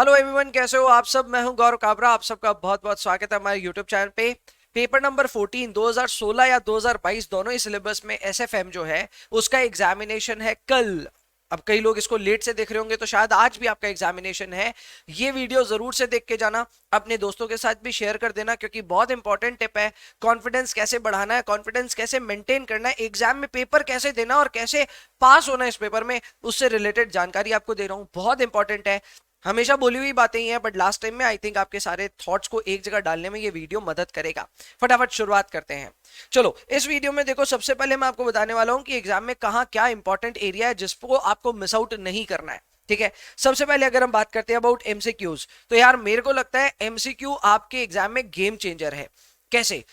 Hello everyone, कैसे हो आप सब। मैं हूं गौरव काबरा। आप सबका बहुत बहुत स्वागत है हमारे यूट्यूब चैनल पे। पेपर नंबर 14 2016 या 2022 दोनों ही सिलेबस में एसएफएम जो है उसका एग्जामिनेशन है कल। अब कई लोग इसको लेट से देख रहे होंगे तो शायद आज भी आपका एग्जामिनेशन है। ये वीडियो जरूर से देख के जाना, अपने दोस्तों के साथ भी शेयर कर देना क्योंकि बहुत इंपॉर्टेंट टिप है। कॉन्फिडेंस कैसे बढ़ाना है, कॉन्फिडेंस कैसे मेंटेन करना है, एग्जाम में पेपर कैसे देना और कैसे पास होना है इस पेपर में, उससे रिलेटेड जानकारी आपको दे रहा हूं। बहुत इंपॉर्टेंट है। हमेशा बोली हुई बातें ही हैं बट लास्ट टाइम में आई थिंक आपके सारे थॉट्स को एक जगह डालने में ये वीडियो मदद करेगा। फटाफट शुरुआत करते हैं। चलो इस वीडियो में देखो, सबसे पहले मैं आपको बताने वाला हूं कि एग्जाम में कहां क्या इंपॉर्टेंट एरिया है जिसको आपको मिस आउट नहीं करना है। ठीक है, सबसे पहले अगर हम बात करते हैं अबाउट एमसीक्यूज, तो यार मेरे को लगता है एमसीक्यू आपके एग्जाम में गेम चेंजर है। कैसे?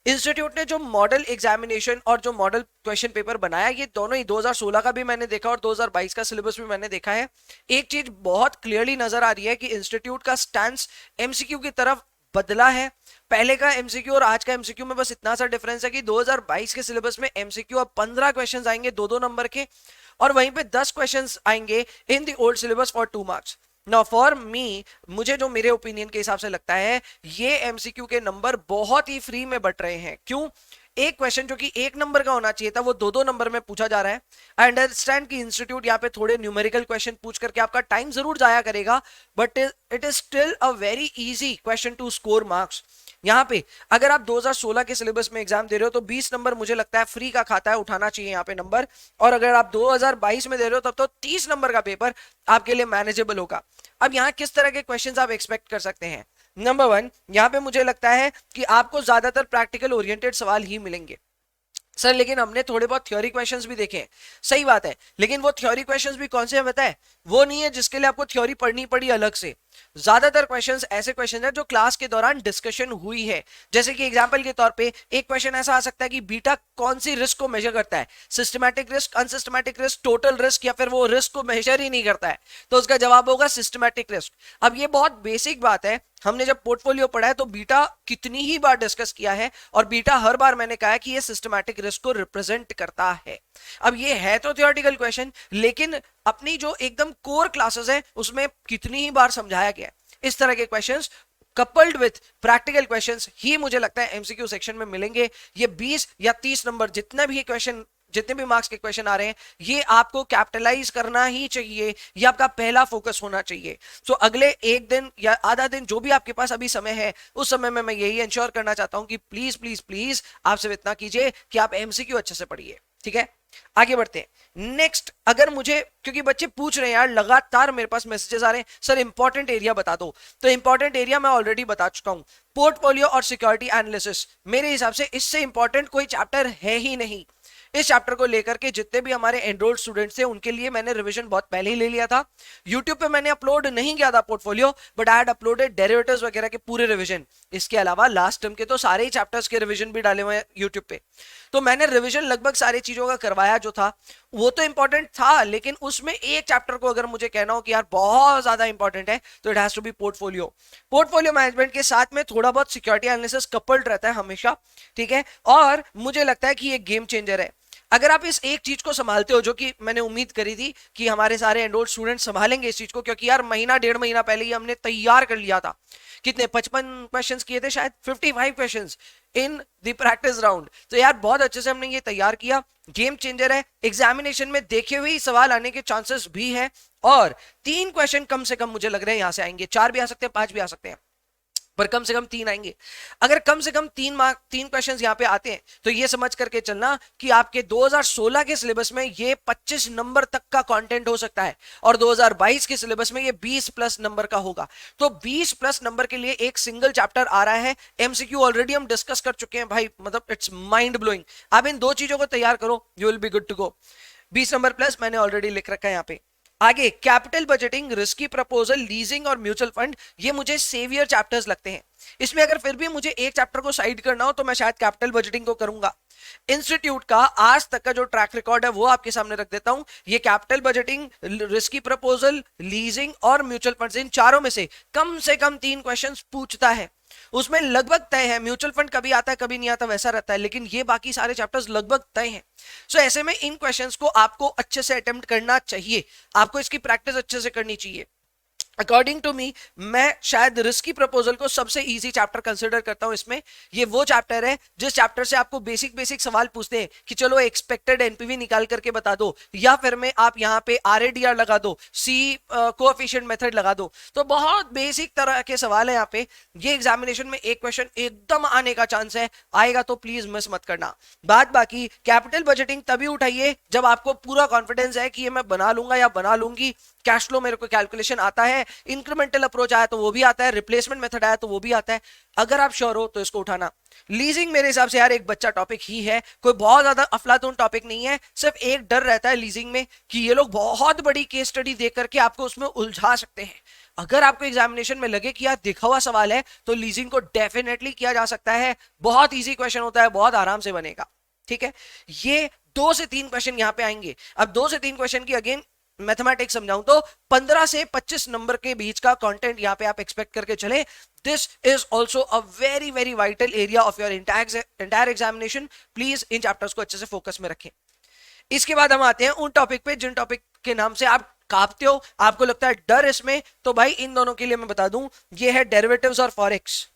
इंस्टीट्यूट ने जो मॉडल एग्जामिनेशन और जो मॉडल क्वेश्चन पेपर बनाया, ये दोनों ही 2016 का भी मैंने देखा और 2022 का सिलेबस भी मैंने देखा है। एक चीज बहुत क्लियरली नजर आ रही है कि इंस्टीट्यूट का स्टैंस एमसीक्यू की तरफ बदला है। पहले का एमसीक्यू और आज का एमसीक्यू में बस इतना सा डिफरेंस है कि 2022 के सिलेबस में एमसीक्यू अब 15 क्वेश्चंस आएंगे 2-2 नंबर के, और वहीं पे 10 क्वेश्चंस आएंगे in the old syllabus for 2 marks. Now for me, मुझे जो मेरे ओपिनियन के हिसाब से लगता है, ये एमसीक्यू के नंबर बहुत ही फ्री में बट रहे हैं। क्यों? एक क्वेश्चन जो कि 1 नंबर का होना चाहिए था वो 2-2 नंबर में पूछा जा रहा है। आई अंडरस्टैंड कि इंस्टीट्यूट यहाँ पे थोड़े न्यूमेरिकल क्वेश्चन पूछ करके आपका टाइम जरूर जाया करेगा, but it is still a very easy question to score marks. यहाँ पे अगर आप 2016 के सिलेबस में एग्जाम दे रहे हो तो 20 नंबर मुझे लगता है फ्री का खाता है, उठाना चाहिए यहाँ पे नंबर। और अगर आप 2022 में दे रहे हो तब तो 30 नंबर का पेपर आपके लिए मैनेजेबल होगा। अब यहाँ किस तरह के क्वेश्चंस आप एक्सपेक्ट कर सकते हैं? नंबर 1, यहाँ पे मुझे लगता है कि आपको ज्यादातर प्रैक्टिकल ओरिएंटेड सवाल ही मिलेंगे। सर लेकिन हमने थोड़े बहुत थ्योरी क्वेश्चंस भी देखे हैं। सही बात है, लेकिन वो थ्योरी क्वेश्चंस भी कौन से हैं पता है? वो नहीं है जिसके लिए आपको थ्योरी पढ़नी पड़ी अलग से। ज्यादातर क्वेश्चंस ऐसे क्वेश्चन है जो क्लास के दौरान डिस्कशन हुई है। जैसे कि एग्जांपल के तौर पे एक क्वेश्चन ऐसा आ सकता है कि बीटा कौन सी रिस्क को मेजर करता है, systematic risk, unsystematic risk, total risk, या फिर वो रिस्क को मेजर ही नहीं करता है, तो उसका जवाब होगा सिस्टमैटिक रिस्क। अब ये बहुत बेसिक बात है, हमने जब पोर्टफोलियो पढ़ा है तो बीटा कितनी ही बार डिस्कस किया है और बीटा हर बार मैंने कहा है कि ये सिस्टमैटिक रिस्क को रिप्रेजेंट करता है। अब ये है तो थियोरेटिकल क्वेश्चन, लेकिन अपनी जो एकदम कोर क्लासेस है उसमें कितनी ही बार समझाया गया है। इस तरह के questions coupled with practical questions ही मुझे लगता है एमसीक्यू सेक्शन में मिलेंगे। ये 20 या 30 नंबर जितना भी क्वेश्चन, जितने भी मार्क्स के क्वेश्चन आ रहे हैं, ये आपको कैपिटलाइज करना ही चाहिए। ये आपका पहला फोकस होना चाहिए। तो अगले एक दिन या आधा दिन जो भी आपके पास अभी समय है, उस समय में मैं यही इंश्योर करना चाहता हूं कि प्लीज प्लीज प्लीज आप सिर्फ इतना कीजिए कि आप एमसीक्यू अच्छे से पढ़िए। ठीक है, आगे बढ़ते हैं। नेक्स्ट, अगर मुझे, क्योंकि बच्चे पूछ रहे हैं यार, लगातार मेरे पास मैसेजेस आ रहे हैं, सर इंपॉर्टेंट एरिया बता दो, तो इंपॉर्टेंट एरिया मैं ऑलरेडी बता चुका हूं। पोर्टफोलियो और सिक्योरिटी एनालिसिस, मेरे हिसाब से इससे इंपॉर्टेंट कोई चैप्टर है ही नहीं। इस चैप्टर को लेकर के जितने भी हमारे एनरोल्ड स्टूडेंट्स थे उनके लिए मैंने रिवीजन बहुत पहले ही ले लिया था। यूट्यूब पे मैंने अपलोड नहीं किया था portfolio, but I had uploaded derivatives वगैरह के पूरे रिवीजन। इसके अलावा लास्ट टर्म के तो सारे ही चैप्टर्स के रिवीजन भी डाले हुए हैं यूट्यूब पे। तो मैंने रिवीजन लगभग सारी चीजों का करवाया जो था, वो तो इंपॉर्टेंट था, लेकिन उसमें एक चैप्टर को अगर मुझे कहना हो कि यार बहुत ज्यादा इंपॉर्टेंट है तो it has to be portfolio. Portfolio management के साथ में थोड़ा बहुत सिक्योरिटी एनालिसिस कपल्ड रहता है हमेशा। ठीक है, और मुझे लगता है कि ये गेम चेंजर है। अगर आप इस एक चीज को संभालते हो, जो कि मैंने उम्मीद करी थी कि हमारे सारे एनरोल्ड स्टूडेंट संभालेंगे इस चीज को, क्योंकि यार महीना 1.5 महीना पहले ही हमने तैयार कर लिया था। कितने 55 क्वेश्चंस किए थे, शायद 55 questions in the practice round. तो यार बहुत अच्छे से हमने ये तैयार किया। गेम चेंजर है। एग्जामिनेशन में देखे हुए सवाल आने के चांसेस भी है, और 3 क्वेश्चन कम से कम मुझे लग रहे हैं यहां से आएंगे। 4 भी आ सकते हैं, 5 भी आ सकते हैं, पर कम से कम 3 आएंगे। अगर कम से कम 3 क्वेश्चंस यहां पे आते हैं तो ये समझ करके चलना कि आपके 2016 के सिलेबस में ये 25 नंबर तक का कंटेंट हो सकता है और 2022 के सिलेबस में ये 20 प्लस नंबर का होगा। तो 20 प्लस नंबर के लिए एक सिंगल चैप्टर आ रहा है। एमसीक्यू ऑलरेडी हम डिस्कस कर चुके हैं भाई, मतलब इट्स माइंड ब्लोइंग। आप इन 2 चीजों को तैयार करो, you will be good to go. 20 number plus मैंने ऑलरेडी लिख रखा है यहाँ पे। आगे capital budgeting, risky proposal, leasing और म्यूचुअल फंड, ये मुझे सेवियर चैप्टर्स लगते हैं। इसमें अगर फिर भी मुझे एक चैप्टर को साइड करना हो तो मैं शायद कैपिटल बजटिंग को करूंगा। इंस्टीट्यूट का आज तक का जो ट्रैक रिकॉर्ड है वो आपके सामने रख देता हूं। ये capital budgeting, risky proposal, leasing और म्यूचुअल फंड्स, इन चारों में से कम 3 क्वेश्चंस पूछता है। उसमें लगभग तय है, म्यूचुअल फंड कभी आता है कभी नहीं आता, वैसा रहता है, लेकिन ये बाकी सारे चैप्टर्स लगभग तय हैं। सो ऐसे में इन क्वेश्चंस को आपको अच्छे से अटेम्प्ट करना चाहिए, आपको इसकी प्रैक्टिस अच्छे से करनी चाहिए। अकॉर्डिंग टू मी, मैं शायद रिस्की प्रपोजल को सबसे इजी चैप्टर कंसिडर करता हूं इसमें। ये वो चैप्टर है जिस चैप्टर से आपको बेसिक बेसिक सवाल पूछते हैं कि चलो एक्सपेक्टेड एनपीवी निकाल करके बता दो, या फिर में आप यहाँ पे आरएडीआर लगा दो, सी कोएफिशिएंट मेथड लगा दो। तो बहुत बेसिक तरह के सवाल है यहाँ पे। ये एग्जामिनेशन में एक क्वेश्चन एकदम आने का चांस है, आएगा तो प्लीज मिस मत करना। बात बाकी कैपिटल बजटिंग तभी उठाइए जब आपको पूरा कॉन्फिडेंस है कि ये मैं बना लूंगा या बना लूंगी, कैश फ्लो मेरे को कैलकुलेशन आता है, इंक्रीमेंटल अप्रोच आया तो वो भी आता है, रिप्लेसमेंट मेथड आया तो वो भी आता है। अगर आप श्योर हो तो इसको उठाना। लीजिंग मेरे हिसाब से यार एक बच्चा टॉपिक ही है, कोई बहुत ज्यादा अफलातून टॉपिक नहीं है। सिर्फ एक डर रहता है लीजिंग में कि ये लोग बहुत बड़ी केस स्टडी देख करके आपको उसमें उलझा सकते हैं। अगर आपको एग्जामिनेशन में लगे कि यार देखा हुआ सवाल है तो लीजिंग को डेफिनेटली किया जा सकता है। बहुत ईजी क्वेश्चन होता है, बहुत आराम से बनेगा। ठीक है, ये 2 से 3 क्वेश्चन यहां पे आएंगे। अब 2 से 3 क्वेश्चन की अगेन मैथमेटिक्स समझाऊं तो 15 से 25 नंबर के बीच का कंटेंट यहां पे आप एक्सपेक्ट करके चले। This is also a very very vital area of your entire examination. Please in chapters को अच्छे से फोकस में रखें। इसके बाद हम आते हैं उन टॉपिक पे जिन टॉपिक के नाम से आप कांपते हो, आपको लगता है डर इसमें। तो भाई इन दोनों के लिए मैं बता दूं, ये है डेरिवेटिव्स और फॉरेक्स।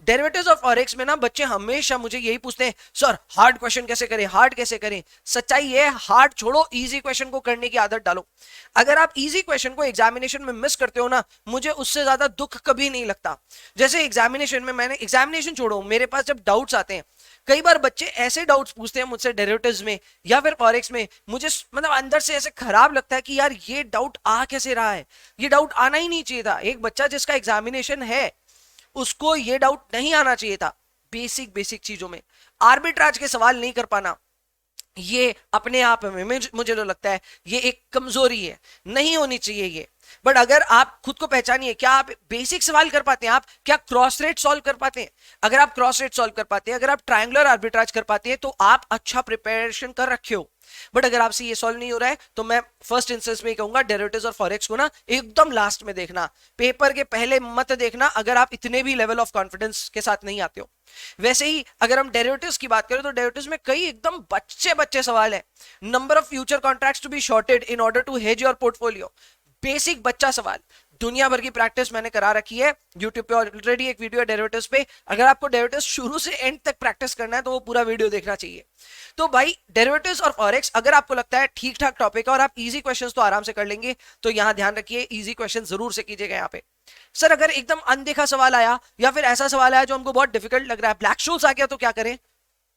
डेरिवेटिव्स ऑफ फॉरेक्स में ना बच्चे हमेशा मुझे यही पूछते हैं, सर हार्ड क्वेश्चन कैसे करें, हार्ड कैसे करें। सच्चाई ये है, हार्ड छोड़ो, इजी क्वेश्चन को करने की आदत डालो। अगर आप इजी क्वेश्चन को एग्जामिनेशन में मिस करते हो ना, मुझे उससे ज्यादा दुख कभी नहीं लगता। जैसे एग्जामिनेशन में, मैंने एग्जामिनेशन छोड़ो, मेरे पास जब डाउट्स आते हैं, कई बार बच्चे ऐसे डाउट्स पूछते हैं मुझसे डेरिवेटिव्स में या फिर फॉरेक्स में, मुझे मतलब अंदर से ऐसे खराब लगता है कि यार ये डाउट आ कैसे रहा है, ये डाउट आना ही नहीं चाहिए था। एक बच्चा जिसका एग्जामिनेशन है उसको ये डाउट नहीं आना चाहिए था। बेसिक बेसिक चीजों में आर्बिट्राज के सवाल नहीं कर पाना, ये अपने आप में मुझे तो लगता है ये एक कमजोरी है, नहीं होनी चाहिए ये। बट अगर आप खुद को पहचानिए, क्या आप बेसिक सवाल कर पाते हैं, आप क्या क्रॉस रेट सॉल्व कर पाते हैं। अगर आप क्रॉस रेट सॉल्व कर पाते हैं, अगर आप ट्रायंगुलर आर्बिट्राज कर पाते हैं, तो आप अच्छा प्रिपरेशन कर रखे हो। बट अगर आपसे ये सॉल्व नहीं हो रहा है तो मैं फर्स्ट इंस्टेंस में कहूंगा डेरिवेटिव्स और फॉरेक्स को ना एकदम लास्ट में देखना, पेपर के पहले मत देखना, अगर आप इतने भी लेवल ऑफ कॉन्फिडेंस के साथ नहीं आते हो। वैसे ही अगर हम डेरिवेटिव्स की बात करें तो डेरिवेटिव्स में कई एकदम बच्चे बच्चे सवाल है। Number of future contracts to be shorted in order to hedge your portfolio, basic बच्चा सवाल। दुनिया भर की प्रैक्टिस मैंने करा रखी है, YouTube पे ऑलरेडी एक वीडियो है डेरिवेटिव्स पे। अगर आपको डेरिवेटिव्स शुरू से एंड तक प्रैक्टिस करना है तो वो पूरा वीडियो देखना चाहिए। तो भाई डेरिवेटिव्स और फॉरेक्स अगर आपको लगता है ठीक ठाक टॉपिक है और आप इजी क्वेश्चंस तो आराम से कर लेंगे, तो यहां ध्यान रखिए इजी क्वेश्चन जरूर से कीजिएगा। यहाँ पे सर अगर एकदम अनदेखा सवाल आया या फिर ऐसा सवाल आया जो हमको बहुत डिफिकल्ट लग रहा है, ब्लैक शोल्स आ गया, तो क्या करें?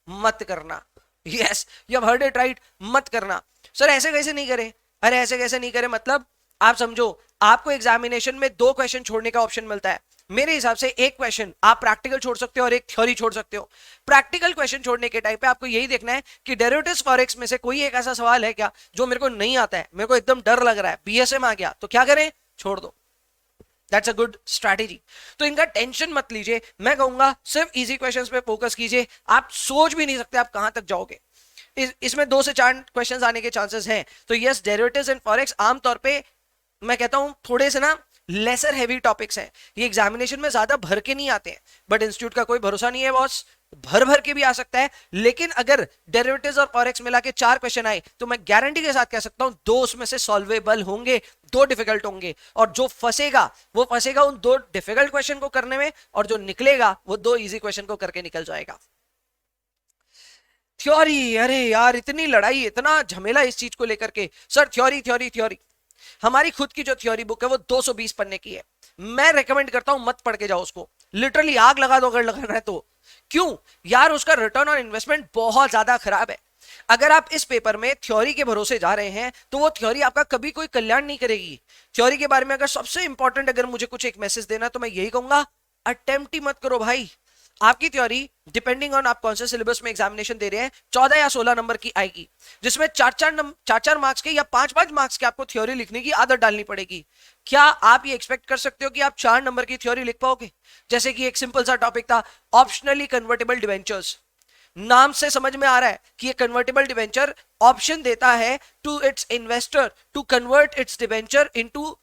मत करना। Yes, you have heard it right, मत करना। सर ऐसे कैसे नहीं करें? अरे ऐसे कैसे नहीं करें मतलब आप समझो, आपको एग्जामिनेशन में 2 क्वेश्चन छोड़ने का ऑप्शन मिलता है। मेरे हिसाब से एक क्वेश्चन आप प्रैक्टिकल छोड़ सकते हो और एक थ्योरी छोड़ सकते हो। प्रैक्टिकल क्वेश्चन छोड़ने के टाइम पे आपको यही देखना है कि डेरिवेटिव्स फॉरेक्स में से कोई एक ऐसा सवाल है क्या जो मेरे को नहीं आता है, मेरे को एकदम डर लग रहा है, बीएसएम आ गया, तो क्या करें? छोड़ दो। That's a good strategy. तो इनका टेंशन मत लीजिए, मैं कहूंगा सिर्फ इजी क्वेश्चंस पे फोकस कीजिए। आप सोच भी नहीं सकते आप कहां तक जाओगे। इसमें 2 से 4 क्वेश्चंस आने के चांसेस हैं। तो यस, डेरिवेटिव्स एंड फॉरेक्स आमतौर पे मैं कहता हूं थोड़े से ना लेसर हैवी टॉपिक्स हैं, ये एग्जामिनेशन में ज्यादा भर के नहीं आते हैं। बट इंस्टीट्यूट का कोई भरोसा नहीं है बॉस, भर भर के भी आ सकता है। लेकिन अगर डेरिवेटिव्स और फॉरेक्स मिला के 4 क्वेश्चन आए तो मैं गारंटी के साथ कह सकता हूं 2 उसमें से सॉल्वेबल होंगे, 2 डिफिकल्ट होंगे। और जो फंसेगा वो फंसेगा उन 2 डिफिकल्ट क्वेश्चन को करने में, और जो निकलेगा वो 2 इजी क्वेश्चन को करके निकल जाएगा। थ्योरी, अरे यार इतनी लड़ाई, इतना झमेला इस चीज को लेकर के। सर थ्योरी थ्योरी थ्योरी, हमारी खुद की जो थ्योरी बुक है वो 220 पन्ने की है। मैं रेकमेंड करता हूं मत पढ़ के जाओ उसको, लिटरली आग लगा दो अगर लगाना है तो। क्यों यार? उसका रिटर्न ऑन इन्वेस्टमेंट बहुत ज्यादा खराब है। अगर आप इस पेपर में थ्योरी के भरोसे जा रहे हैं तो वो थ्योरी आपका कभी कोई कल्याण नहीं करेगी। थ्योरी के बारे में अगर सबसे इंपॉर्टेंट अगर मुझे कुछ एक मैसेज देना तो मैं यही कहूंगा, अटेम्प्ट ही मत करो भाई। आपकी थ्योरी डिपेंडिंग ऑन आप कौन से सिलेबस में एग्जामिनेशन दे रहे हैं 14 या 16 नंबर की आएगी, जिसमें 4 मार्क्स के या 5 मार्क्स के आपको थ्योरी लिखने की आदत डालनी पड़ेगी। क्या आप ये एक्सपेक्ट कर सकते हो कि आप 4 नंबर की थ्योरी लिख पाओगे? जैसे कि एक सिंपल सा टॉपिक था ऑप्शनली कन्वर्टेबल डिवेंचर्स, नाम से समझ में आ रहा है कि ये कन्वर्टेबल डिवेंचर ऑप्शन देता है to its investor to convert its debenture into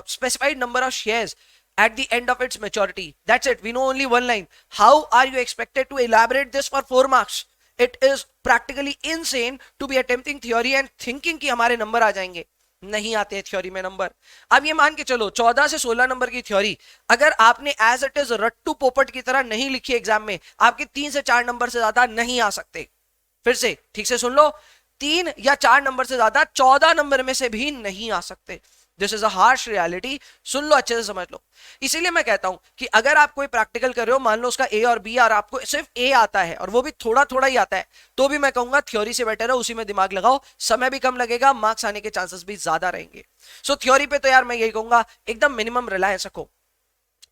specified number of shares at the end of its maturity. That's it. We know only one line. How are you expected to elaborate this for 4 marks? It is practically insane to be attempting theory and thinking कि हमारे number आ जाएंगे। नहीं आते हैं theory में number. अब ये मान के चलो 14 से 16 नंबर की थ्योरी अगर आपने एज इट इज रट्टू पोपट की तरह नहीं लिखी एग्जाम में, आपके 3 से 4 नंबर से ज्यादा नहीं आ सकते। फिर से ठीक से सुन लो, 3 या 4 नंबर से ज्यादा 14 नंबर में से भी नहीं आ सकते। This is a harsh reality, सुन लो अच्छे से समझ लो। इसीलिए मैं कहता हूं कि अगर आप कोई प्रैक्टिकल कर रहे हो, मान लो उसका ए और बी और आपको सिर्फ ए आता है और वो भी थोड़ा थोड़ा ही आता है, तो भी मैं कहूंगा थ्योरी से बेटर है उसी में दिमाग लगाओ, समय भी कम लगेगा, मार्क्स आने के चांसेस भी ज्यादा रहेंगे। सो थ्योरी पे तो यार मैं यही कहूंगा एकदम मिनिमम रिलायंस रखो।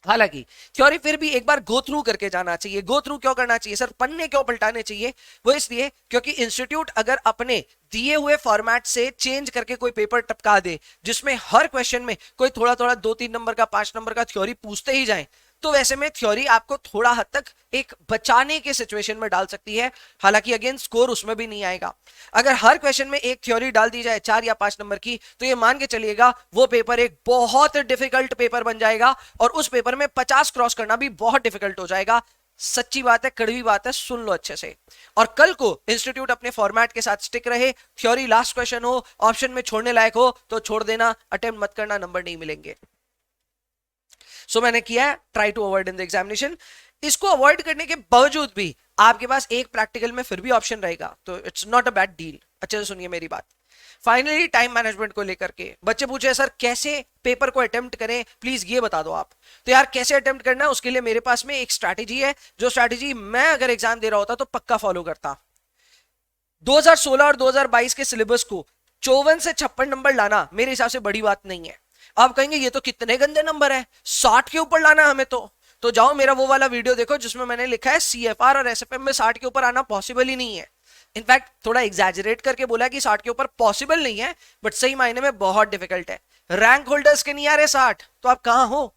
हालांकि थ्योरी फिर भी एक बार गो थ्रू करके जाना चाहिए। गो थ्रू क्यों करना चाहिए सर, पन्ने क्यों पलटाने चाहिए? वो इसलिए क्योंकि इंस्टीट्यूट अगर अपने दिए हुए फॉर्मेट से चेंज करके कोई पेपर टपका दे जिसमें हर क्वेश्चन में कोई थोड़ा थोड़ा 2-3 नंबर का 5 नंबर का थ्योरी पूछते ही जाए, तो वैसे में थ्योरी आपको थोड़ा हद तक एक बचाने के सिचुएशन में डाल सकती है। हालांकि अगेन स्कोर उसमें भी नहीं आएगा। अगर हर क्वेश्चन में एक थ्योरी डाल दी जाए 4 या 5 नंबर की, तो ये मान के चलिएगा वो पेपर एक बहुत डिफिकल्ट पेपर बन जाएगा और उस पेपर में 50 क्रॉस करना भी बहुत डिफिकल्ट हो जाएगा। सच्ची बात है, कड़वी बात है, सुन लो अच्छे से। और कल को इंस्टीट्यूट अपने फॉर्मेट के साथ स्टिक रहे, थ्योरी लास्ट क्वेश्चन हो, ऑप्शन में छोड़ने लायक हो तो छोड़ देना, अटेम्प्ट मत करना, नंबर नहीं मिलेंगे। सो मैंने किया है try to avoid in the examination. इसको अवॉइड करने के बावजूद भी आपके पास एक प्रैक्टिकल में फिर भी ऑप्शन रहेगा, तो it's not a bad deal. अच्छे से सुनिए मेरी बात। फाइनली टाइम मैनेजमेंट को लेकर के बच्चे पूछे सर कैसे पेपर को अटेम्प्ट करें, प्लीज ये बता दो आप। तो यार कैसे अटेम्प्ट करना है उसके लिए मेरे पास में एक स्ट्रैटेजी है, जो स्ट्रैटेजी मैं अगर एग्जाम दे रहा होता तो पक्का फॉलो करता। 2016 और 2022 के सिलेबस को 54 से 56 नंबर लाना मेरे हिसाब से बड़ी बात नहीं है। आप कहेंगे ये तो कितने गंदे नंबर है, 60 के ऊपर लाना हमें तो जाओ मेरा वो वाला वीडियो देखो जिसमें मैंने लिखा है सीएफआर और एसएफएम में 60 के ऊपर आना पॉसिबल ही नहीं है। इनफैक्ट थोड़ा एग्जैजरेट करके बोला कि 60 के ऊपर पॉसिबल नहीं है, बट सही मायने में बहुत डिफिकल्ट है। रैंक होल्डर्स के नहीं आ रहे 60, तो आप कहां हो?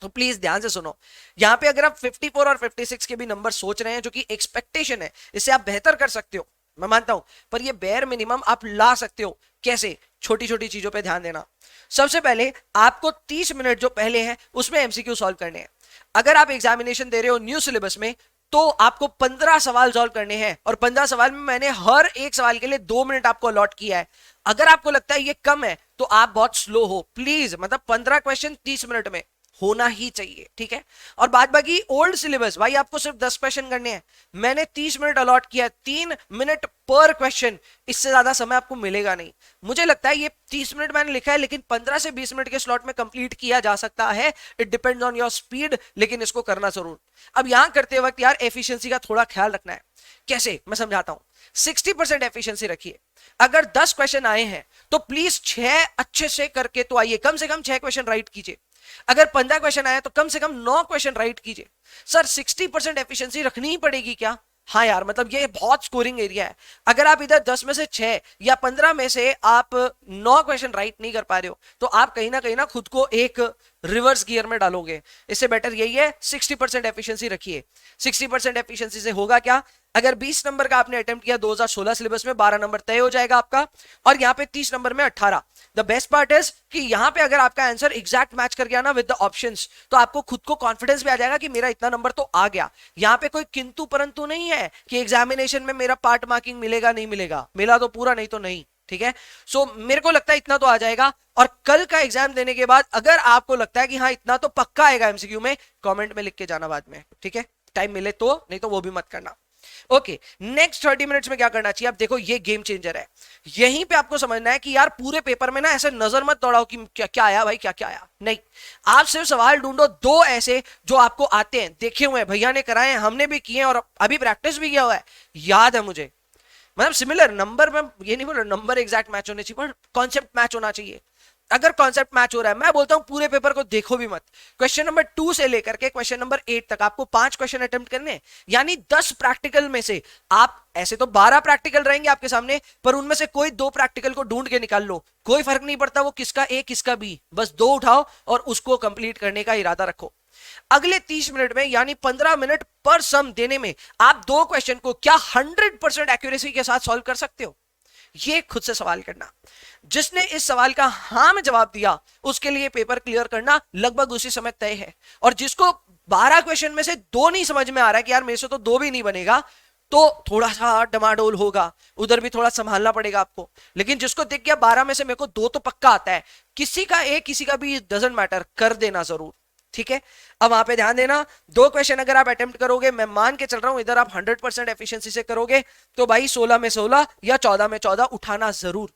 तो प्लीज ध्यान से सुनो, यहां पे अगर आप 54 और 56 के भी नंबर सोच रहे हैं जो कि एक्सपेक्टेशन है, इससे आप बेहतर कर सकते हो, मैं मानता हूं, पर ये बेयर मिनिमम आप ला सकते हो। कैसे? छोटी छोटी चीजों पे ध्यान देना। सबसे पहले आपको 30 मिनट जो पहले हैं उसमें एमसीक्यू सॉल्व करने हैं। अगर आप एग्जामिनेशन दे रहे हो न्यू सिलेबस में, तो आपको 15 सवाल सॉल्व करने हैं और 15 सवाल में मैंने हर एक सवाल के लिए 2 मिनट आपको अलॉट किया है। अगर आपको लगता है ये कम है तो आप बहुत स्लो हो। प्लीज, मतलब 15 क्वेश्चन 30 मिनट में होना ही चाहिए, ठीक है? और बाद बाकी ओल्ड सिलेबस, भाई आपको सिर्फ 10 क्वेश्चन करने हैं, मैंने 30 मिनट अलॉट किया, 3 मिनट पर क्वेश्चन, इससे ज्यादा समय आपको मिलेगा नहीं। मुझे लगता है ये 30 मिनट मैंने लिखा है, लेकिन 15 से 20 मिनट के स्लॉट में कंप्लीट किया जा सकता है। It depends on your speed, लेकिन इसको करना जरूर। अब यहां करते वक्त यार एफिशिएंसी का थोड़ा ख्याल रखना है। कैसे? मैं समझाता हूं। 60% एफिशिएंसी रखिए। अगर 10 क्वेश्चन आए हैं तो प्लीज 6 अच्छे से करके तो आइए, कम से कम 6 क्वेश्चन राइट कीजिए। अगर 15 क्वेश्चन आए तो कम से कम 9 क्वेश्चन राइट कीजिए। सर 60% एफिशिएंसी रखनी ही पड़ेगी क्या? हाँ यार, मतलब ये बहुत स्कोरिंग एरिया है। अगर आप इधर 10 में से 6 या 15 में से आप 9 क्वेश्चन राइट नहीं कर पा रहे हो, तो आप कहीं ना खुद को एक रिवर्स गियर में डालोगे। इससे बेटर यही है 60% एफिशिएंसी रखिए। 60% एफिशिएंसी से होगा क्या? अगर 20 नंबर का आपने अटेम्प्ट किया 2016 सिलेबस में, 12 नंबर तय हो जाएगा आपका, और यहाँ पे 30 नंबर में 18। द बेस्ट पार्ट इज कि यहाँ पे अगर आपका आंसर एग्जैक्ट मैच कर गया ना विद द ऑप्शंस, तो आपको खुद को कॉन्फिडेंस भी आ जाएगा कि मेरा इतना नंबर तो आ गया। यहाँ पे कोई किंतु परंतु नहीं है कि एग्जामिनेशन में मेरा पार्ट मार्किंग मिलेगा नहीं मिलेगा, मिला तो पूरा, नहीं तो नहीं, ठीक है? सो मेरे को लगता है इतना तो आ जाएगा। और कल का एग्जाम देने के बाद अगर आपको लगता है कि हाँ इतना तो पक्का आएगा एमसीक्यू में, कमेंट में लिख के जाना बाद में, ठीक है? टाइम मिले तो, नहीं तो वो भी मत करना। ओके, नेक्स्ट 30 मिनट्स में क्या करना चाहिए? आप देखो ये गेम चेंजर है। यहीं पे आपको समझना है कि यार पूरे पेपर में ना ऐसे नजर मत दौड़ाओ कि क्या क्या आया भाई, क्या क्या आया, नहीं। आप सिर्फ सवाल ढूंढो 2 ऐसे जो आपको आते हैं, देखे हुए हैं, भैया ने कराए हैं, हमने भी किए हैं और अभी प्रैक्टिस भी किया हुआ है, याद है मुझे। मतलब सिमिलर नंबर में, ये नहीं बोल रहा नंबर एग्जैक्ट मैच होने चाहिए, पर कॉन्सेप्ट मैच होना चाहिए। अगर कॉन्सेप्ट मैच हो रहा है, मैं बोलता हूं पूरे पेपर को देखो भी मत। क्वेश्चन नंबर 2 से लेकर के क्वेश्चन नंबर 8 तक आपको 5 क्वेश्चन अटेम्प्ट करने हैं, यानी 10 प्रैक्टिकल में से आप, ऐसे तो 12 प्रैक्टिकल रहेंगे आपके सामने, पर उनमें से कोई 2 प्रैक्टिकल को ढूंढ के निकाल लो। कोई फर्क नहीं पड़ता वो किसका ए किसका बी, बस 2 उठाओ और उसको कंप्लीट करने का इरादा रखो। अगले 30 मिनट में यानी 15 मिनट पर सम देने में आप 2 क्वेश्चन को क्या 100% एक्यूरेसी के साथ सॉल्व कर सकते हो? ये खुद से सवाल करना। जिसने इस सवाल का हां में जवाब दिया उसके लिए पेपर क्लियर करना लगभग उसी समय तय है। और जिसको 12 क्वेश्चन में से 2 नहीं समझ में आ रहा है कि यार मेरे से तो 2 भी नहीं बनेगा, तो थोड़ा सा डमाडोल होगा, उधर भी थोड़ा संभालना पड़ेगा आपको। लेकिन जिसको दिख गया 12 में से मेरे को 2 तो पक्का आता है, किसी का एक किसी का भी डजंट मैटर, कर देना जरूर, ठीक है। अब वहां पे ध्यान देना, 2 क्वेश्चन अगर आप अटेम्प्ट करोगे, मैं मान के चल रहा हूं इधर आप 100% एफिशिएंसी से करोगे, तो भाई 16 में 16 या 14 में 14 उठाना जरूर,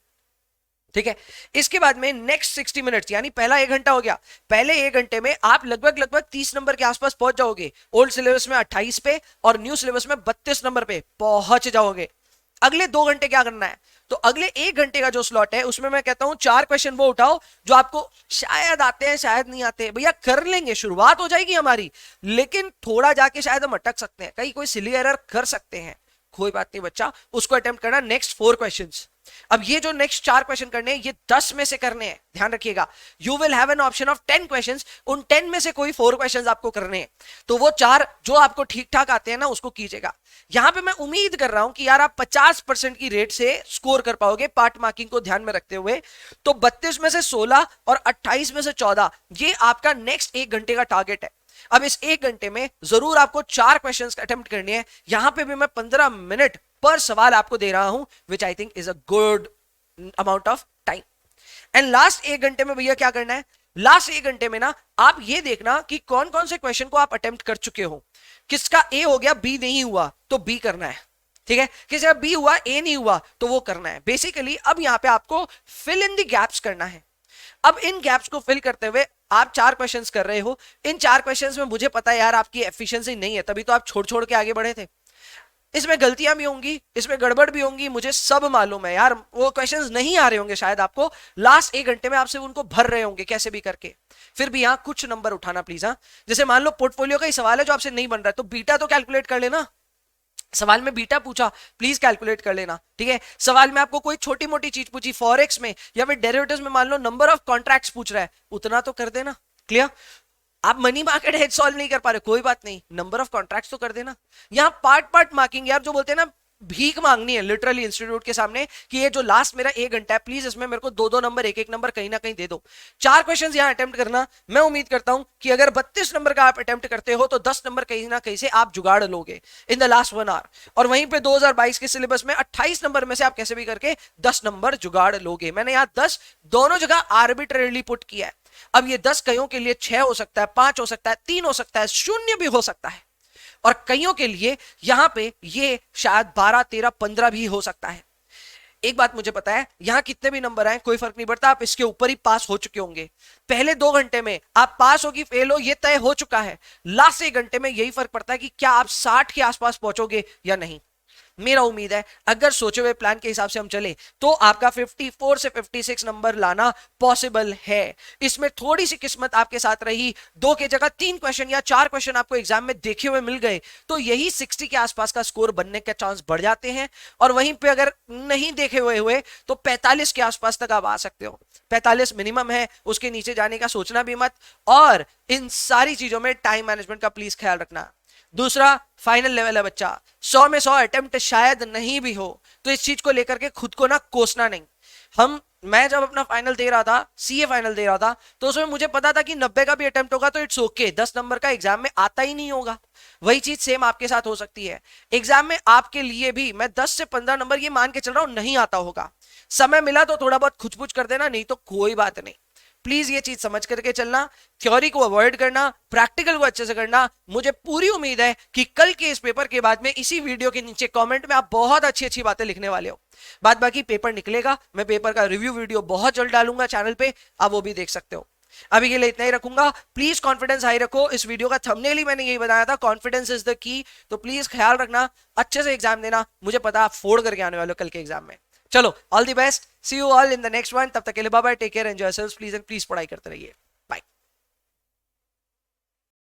ठीक है। इसके बाद में नेक्स्ट 60 मिनट्स, यानी पहला 1 घंटा हो गया, पहले 1 घंटे में आप लगभग 30 नंबर के आसपास पहुंच जाओगे। ओल्ड सिलेबस में 28 पे और न्यू सिलेबस में 32 नंबर पे पहुंच जाओगे। अगले 2 घंटे क्या करना है, तो अगले 1 घंटे का जो स्लॉट है उसमें मैं कहता हूं 4 क्वेश्चन वो उठाओ जो आपको शायद आते हैं शायद नहीं आते, भैया कर लेंगे, शुरुआत हो जाएगी हमारी, लेकिन थोड़ा जाके शायद हम अटक सकते हैं, कहीं कोई सिली एरर कर सकते हैं, कोई बात नहीं बच्चा, उसको अटेम्प्ट करना। नेक्स्ट 4 क्वेश्चंस, अब ये जो नेक्स्ट 4 क्वेश्चन करने हैं ये 10 में से करने हैं, ध्यान रखिएगा। You will have an option of 10 questions, उन 10 में से कोई 4 क्वेश्चंस आपको करने हैं, तो वो 4 जो आपको ठीक ठाक आते हैं ना उसको कीजिएगा। यहां पे मैं उम्मीद कर रहा हूं कि यार आप 50% की रेट से स्कोर कर पाओगे पार्ट मार्किंग को ध्यान में रखते हुए। तो 32 में से 16 और 28 में से 14 ये आपका नेक्स्ट 1 घंटे का टारगेट है। अब इस 1 घंटे में जरूर आपको 4 क्वेश्चंस अटेम्प्ट करने हैं, यहां पे भी मैं 15 मिनट पर सवाल आपको दे रहा हूं, which I think is a good amount of time. And last 1 घंटे में भैया क्या करना है, लास्ट 1 घंटे में ना आप ये देखना कि कौन कौन से क्वेश्चन को आप अटेम्प्ट कर चुके हो, किसका ए हो गया बी नहीं हुआ तो बी करना है, ठीक है, किसी का बी हुआ ए नहीं हुआ तो वो करना है। बेसिकली अब यहां पे आपको फिल इन द गैप्स करना है। अब इन गैप्स को फिल करते हुए आप 4 क्वेश्चंस कर रहे हो, इन 4 क्वेश्चंस में मुझे पता है यार आपकी एफिशिएंसी नहीं है, तभी तो आप छोड़ छोड़ के आगे बढ़े थे। इसमें गलतियां भी होंगी, इसमें गड़बड़ भी होंगी, मुझे सब मालूम है यार, वो क्वेश्चंस नहीं आ रहे होंगे शायद आपको, लास्ट 1 घंटे में आप सिर्फ उनको भर रहे होंगे कैसे भी करके, फिर भी यहां कुछ नंबर उठाना प्लीज। हाँ, जैसे मान लो पोर्टफोलियो का ही सवाल है जो आपसे नहीं बन रहा है, तो बीटा तो कैलकुलेट कर लेना, सवाल में बीटा पूछा प्लीज कैलकुलेट कर लेना, ठीक है। सवाल में आपको कोई छोटी मोटी चीज पूछी फॉरेक्स में या फिर डेरिवेटिव्स में, मान लो नंबर ऑफ कॉन्ट्रैक्ट्स पूछ रहा है, उतना तो कर देना, क्लियर। आप मनी मार्केट हेज सॉल्व नहीं कर पा रहे, कोई बात नहीं, नंबर ऑफ कॉन्ट्रैक्ट्स तो कर देना। यहां पार्ट मार्किंग, यार जो बोलते हैं ना भीख मांगनी है लिटरली इंस्टीट्यूट के सामने कि ये जो लास्ट मेरा 1 घंटा है प्लीज इसमें मेरे को 2-2 नंबर 1-1 नंबर कहीं ना कहीं दे दो। 4 क्वेश्चंस यहां अटेम्प्ट करना। मैं उम्मीद करता हूं कि अगर 32 नंबर का आप अटेम्प्ट करते हो तो 10 नंबर कहीं ना कहीं से आप जुगाड़ लोगे इन द लास्ट 1 आवर, और वहीं पे 2022 के सिलेबस में 28 नंबर में से आप कैसे भी करके 10 नंबर जुगाड़ लोगे। मैंने यहां 10 दोनों जगह आर्बिट्रेरली पुट किया है। अब ये 10 कईयों के लिए 6 हो सकता है, 5 हो सकता है, 3 हो सकता है, 0 भी हो सकता है, और कईयों के लिए यहां पे ये शायद 12, 13, 15 भी हो सकता है। एक बात मुझे पता है, यहां कितने भी नंबर आए कोई फर्क नहीं पड़ता, आप इसके ऊपर ही पास हो चुके होंगे। पहले 2 घंटे में आप पास हो कि फेल हो ये तय हो चुका है, लास्ट 1 घंटे में यही फर्क पड़ता है कि क्या आप 60 के आसपास पहुंचोगे या नहीं। मेरा उम्मीद है अगर सोचे हुए प्लान के हिसाब से हम चले तो आपका 54 से 56 नंबर लाना पॉसिबल है। इसमें थोड़ी सी किस्मत आपके साथ रही, 2 के जगह 3 क्वेश्चन या 4 क्वेश्चन आपको एग्जाम में देखे हुए मिल गए तो यही 60 के आसपास का स्कोर बनने के चांस बढ़ जाते हैं। और वहीं पे अगर नहीं देखे हुए तो 45 के आसपास तक आप आ सकते हो। 45 मिनिमम है, उसके नीचे जाने का सोचना भी मत। और इन सारी चीजों में टाइम मैनेजमेंट का प्लीज ख्याल रखना। दूसरा फाइनल लेवल है बच्चा, 100 में 100 अटेम्प्ट शायद नहीं भी हो तो इस चीज को लेकर के खुद को ना कोसना नहीं। मैं जब अपना फाइनल दे रहा था, सीए फाइनल दे रहा था, तो उसमें मुझे पता था कि 90 का भी अटेम्प्ट होगा तो इट्स ओके, 10 नंबर का एग्जाम में आता ही नहीं होगा। वही चीज सेम आपके साथ हो सकती है। एग्जाम में आपके लिए भी मैं 10 से 15 नंबर ये मान के चल रहा हूं नहीं आता होगा, समय मिला तो थोड़ा बहुत खुचपुच कर देना, नहीं तो कोई बात नहीं। प्लीज ये चीज समझ करके चलना, थ्योरी को अवॉइड करना, प्रैक्टिकल को अच्छे से करना। मुझे पूरी उम्मीद है कि कल के इस पेपर के बाद में इसी वीडियो के नीचे कमेंट में आप बहुत अच्छी अच्छी बातें लिखने वाले हो। बाद बाकी पेपर निकलेगा, मैं पेपर का रिव्यू वीडियो बहुत जल्द डालूंगा चैनल पे, आप वो भी देख सकते हो। अभी के लिए इतना ही रखूंगा। प्लीज कॉन्फिडेंस हाई रखो। इस वीडियो का थंबनेल ही मैंने यही बताया था, कॉन्फिडेंस इज द की। तो प्लीज ख्याल रखना, अच्छे से एग्जाम देना, मुझे पता आप फोड़ करके आने वाले हो कल के एग्जाम में। चलो, all the best, see you all in the next one. तब तक के लिए bye bye, take care, enjoy yourselves please, and please पढ़ाई करते रहिए।